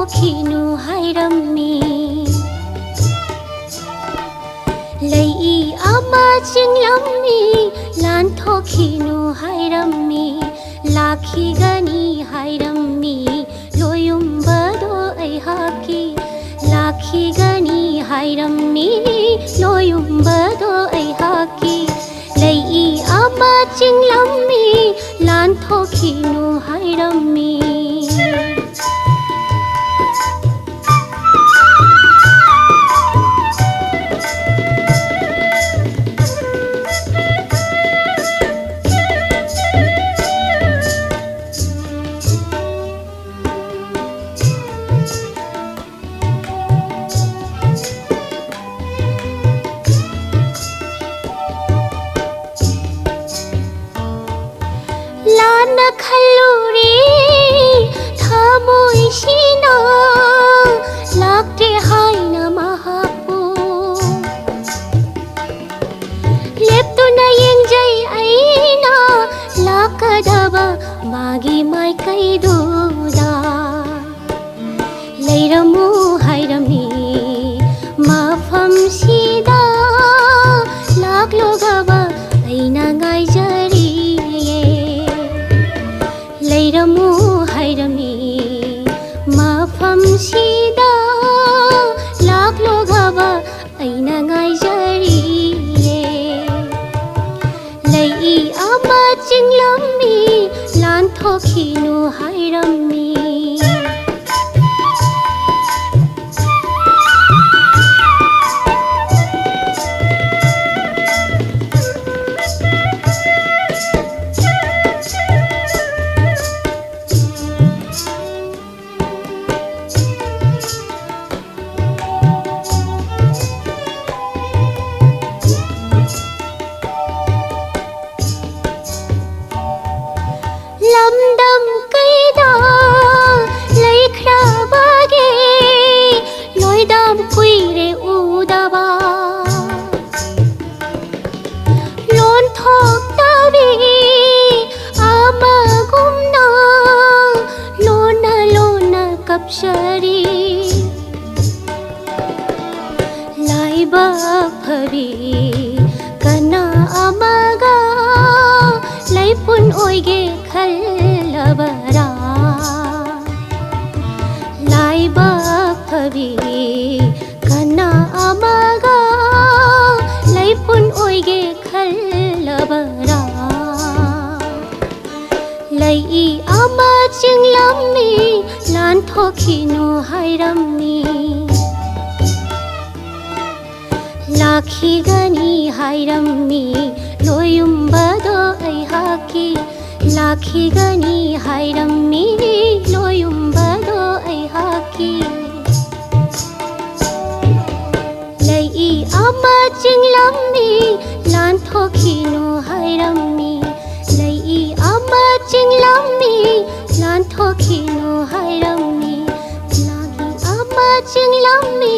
Lanthokkhini Hairammi Leiyee ama Chinglammi Lanthokkhini Hairammi Lakhigani Hairammi Loyumbado aihaki Lakhigani Hairammi Loyumbado aihaki Leiyee ama Chinglammi Lanthokkhini Hairammi Lana khaluri thamoi shina lakte haina mahapu leptuna yengjai aina lakadaba magi mai kaiduda leiramu hairammi mafam sida laklogaba aina ngaijari Leiramu Hairammi mafam sida laklogaba aina ngaijariye Leiyee ama Chinglammi Lanthokkhini Hairammi Lamdam kaida laikhra bage loidam kuire udaba lon thok tabi ama gumna lona kapshari laiba phari kana amaga laipun oige khalabara laiba phabi kana amaga laipun oige khalabara Leiyee ama Chinglammi Lanthokkhini Hairammi Lakhigani Hairammi Loyumbado aihaki Lakhigani Hairammi Loyumbado aihaki Leiyee ama Chinglammi Lanthokkhini Hairammi Leiyee ama Chinglammi Lanthokkhini Hairammi Leiyee ama Chinglammi